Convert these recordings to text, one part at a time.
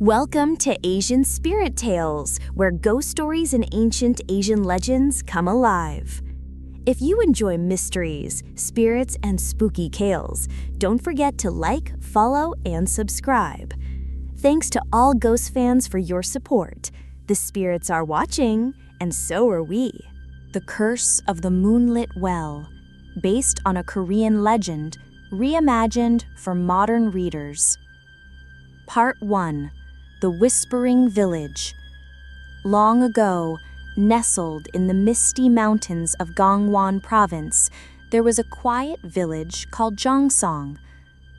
Welcome to Asian Spirit Tales, where ghost stories and ancient Asian legends come alive. If you enjoy mysteries, spirits, and spooky tales, don't forget to like, follow, and subscribe. Thanks to all ghost fans for your support. The spirits are watching, and so are we. The Curse of the Moonlit Well, based on a Korean legend, reimagined for modern readers. Part 1. The Whispering Village. Long ago, nestled in the misty mountains of Gangwon Province, there was a quiet village called Jongsong.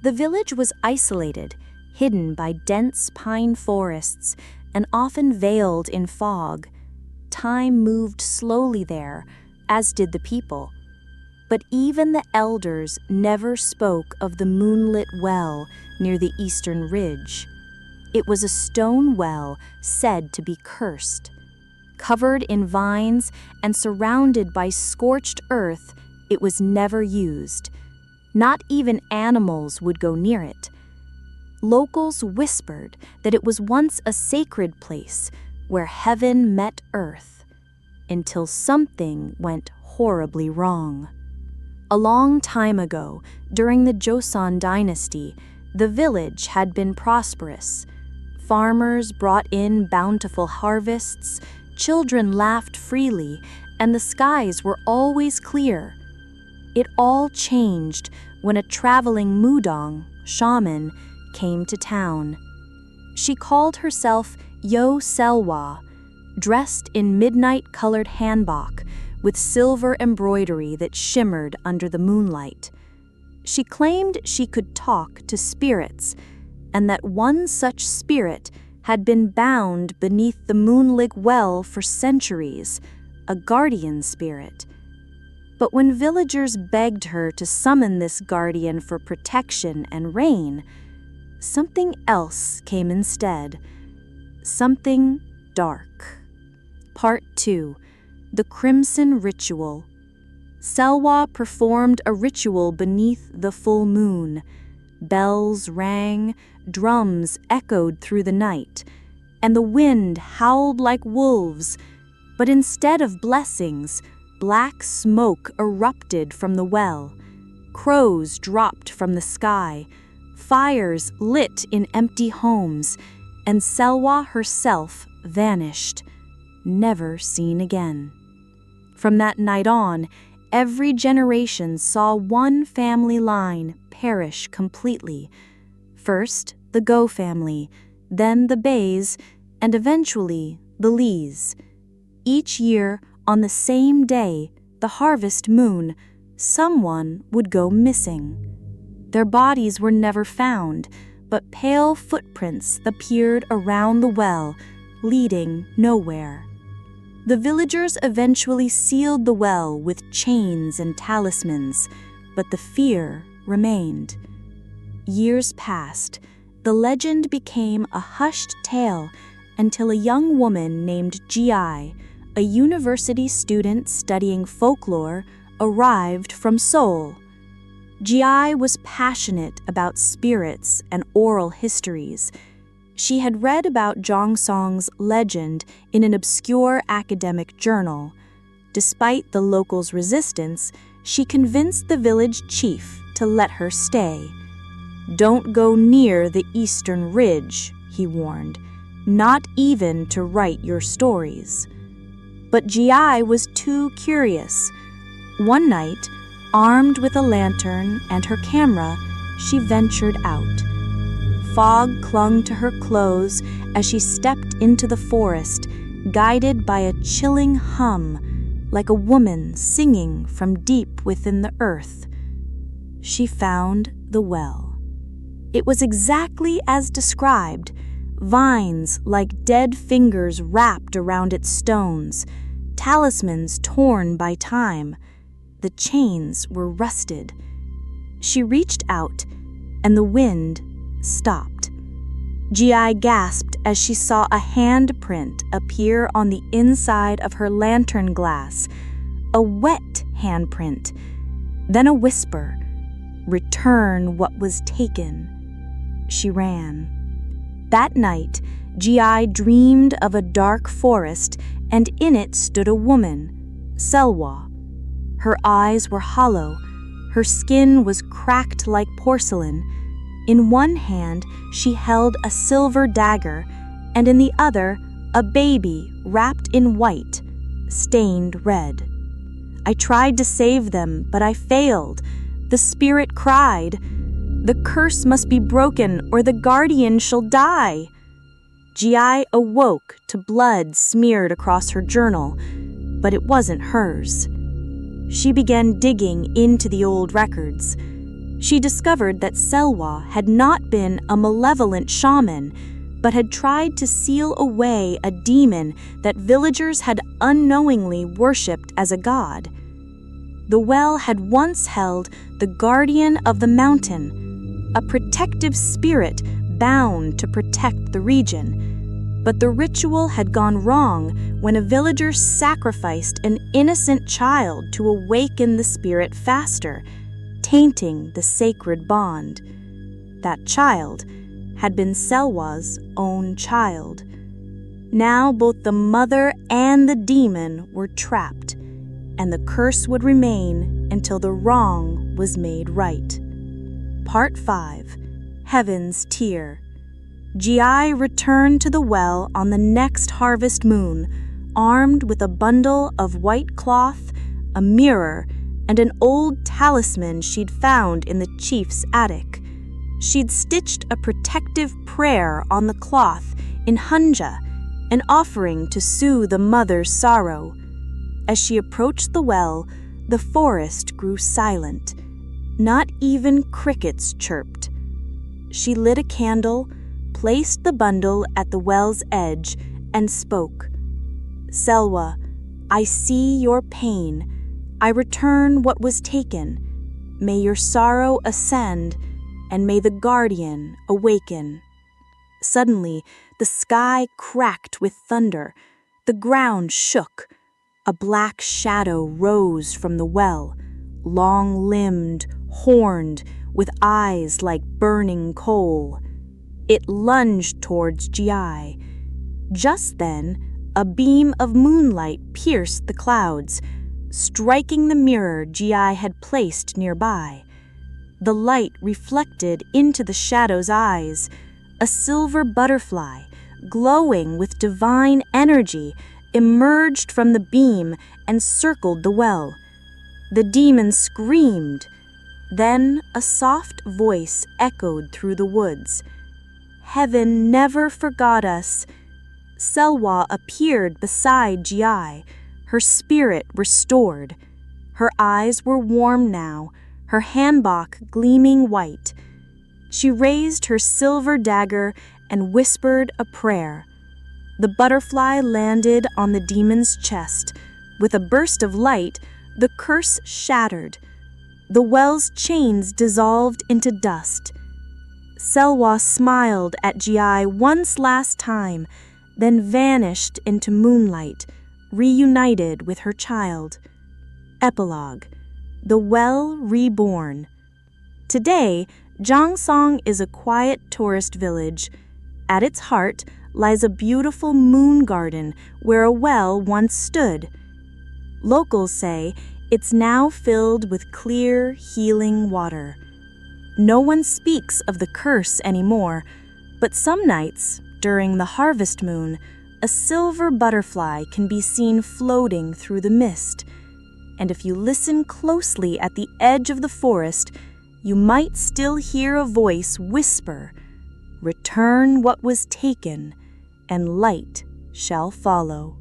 The village was isolated, hidden by dense pine forests, and often veiled in fog. Time moved slowly there, as did the people. But even the elders never spoke of the Moonlit Well near the eastern ridge. It was a stone well said to be cursed. Covered in vines and surrounded by scorched earth, it was never used. Not even animals would go near it. Locals whispered that it was once a sacred place where heaven met earth, until something went horribly wrong. A long time ago, during the Joseon dynasty, the village had been prosperous. Farmers brought in bountiful harvests, children laughed freely, and the skies were always clear. It all changed when a traveling mudong, shaman, came to town. She called herself Yo Selwa, dressed in midnight-colored hanbok with silver embroidery that shimmered under the moonlight. She claimed she could talk to spirits, and that one such spirit had been bound beneath the Moonlit Well for centuries, a guardian spirit. But when villagers begged her to summon this guardian for protection and rain, something else came instead. Something dark. Part 2. The Crimson Ritual. Selwa performed a ritual beneath the full moon. Bells rang, drums echoed through the night, and the wind howled like wolves. But instead of blessings, black smoke erupted from the well. Crows dropped from the sky, fires lit in empty homes, and Selwa herself vanished, never seen again. From that night on, every generation saw one family line perish completely. First, the Go family, then the Bays, and eventually the Lees. Each year, on the same day, the harvest moon, someone would go missing. Their bodies were never found, but pale footprints appeared around the well, leading nowhere. The villagers eventually sealed the well with chains and talismans, but the fear remained. Years passed. The legend became a hushed tale until a young woman named Ji, a university student studying folklore, arrived from Seoul. Ji was passionate about spirits and oral histories. She had read about Jongsong's legend in an obscure academic journal. Despite the locals' resistance, she convinced the village chief to let her stay. "Don't go near the eastern ridge," he warned, "not even to write your stories." But Ji was too curious. One night, armed with a lantern and her camera, she ventured out. Fog clung to her clothes as she stepped into the forest, guided by a chilling hum, like a woman singing from deep within the earth. She found the well. It was exactly as described, vines like dead fingers wrapped around its stones, talismans torn by time. The chains were rusted. She reached out, and the wind stopped. Ji gasped as she saw a handprint appear on the inside of her lantern glass, a wet handprint. Then a whisper, "Return what was taken." She ran. That night, Ji dreamed of a dark forest, and in it stood a woman, Selwa. Her eyes were hollow, her skin was cracked like porcelain. In one hand, she held a silver dagger, and in the other, a baby wrapped in white, stained red. I tried to save them, but I failed. The spirit cried, "The curse must be broken, or the guardian shall die." Ji awoke to blood smeared across her journal, but it wasn't hers. She began digging into the old records. She discovered that Selwa had not been a malevolent shaman, but had tried to seal away a demon that villagers had unknowingly worshipped as a god. The well had once held the guardian of the mountain, a protective spirit bound to protect the region. But the ritual had gone wrong when a villager sacrificed an innocent child to awaken the spirit faster, tainting the sacred bond. That child had been Selwa's own child. Now both the mother and the demon were trapped, and the curse would remain until the wrong was made right. Part 5. Heaven's Tear. Ji returned to the well on the next harvest moon, armed with a bundle of white cloth, a mirror, and an old talisman she'd found in the chief's attic. She'd stitched a protective prayer on the cloth in Hunja, an offering to soothe the mother's sorrow. As she approached the well, the forest grew silent. Not even crickets chirped. She lit a candle, placed the bundle at the well's edge, and spoke. "Selwa, I see your pain. I return what was taken. May your sorrow ascend, and may the guardian awaken." Suddenly, the sky cracked with thunder. The ground shook. A black shadow rose from the well, long-limbed, horned, with eyes like burning coal. It lunged towards Ji. Just then, a beam of moonlight pierced the clouds, striking the mirror Ji had placed nearby. The light reflected into the shadow's eyes. A silver butterfly, glowing with divine energy, emerged from the beam and circled the well. The demon screamed. Then a soft voice echoed through the woods. "Heaven never forgot us." Selwa appeared beside Ji, her spirit restored. Her eyes were warm now, her hanbok gleaming white. She raised her silver dagger and whispered a prayer. The butterfly landed on the demon's chest. With a burst of light, the curse shattered. The well's chains dissolved into dust. Selwa smiled at Ji once last time, then vanished into moonlight, reunited with her child. Epilogue. The Well Reborn. Today, Jongsong is a quiet tourist village. At its heart lies a beautiful moon garden where a well once stood. Locals say it's now filled with clear, healing water. No one speaks of the curse anymore, but some nights, during the harvest moon, a silver butterfly can be seen floating through the mist. And if you listen closely at the edge of the forest, you might still hear a voice whisper, "Return what was taken, and light shall follow."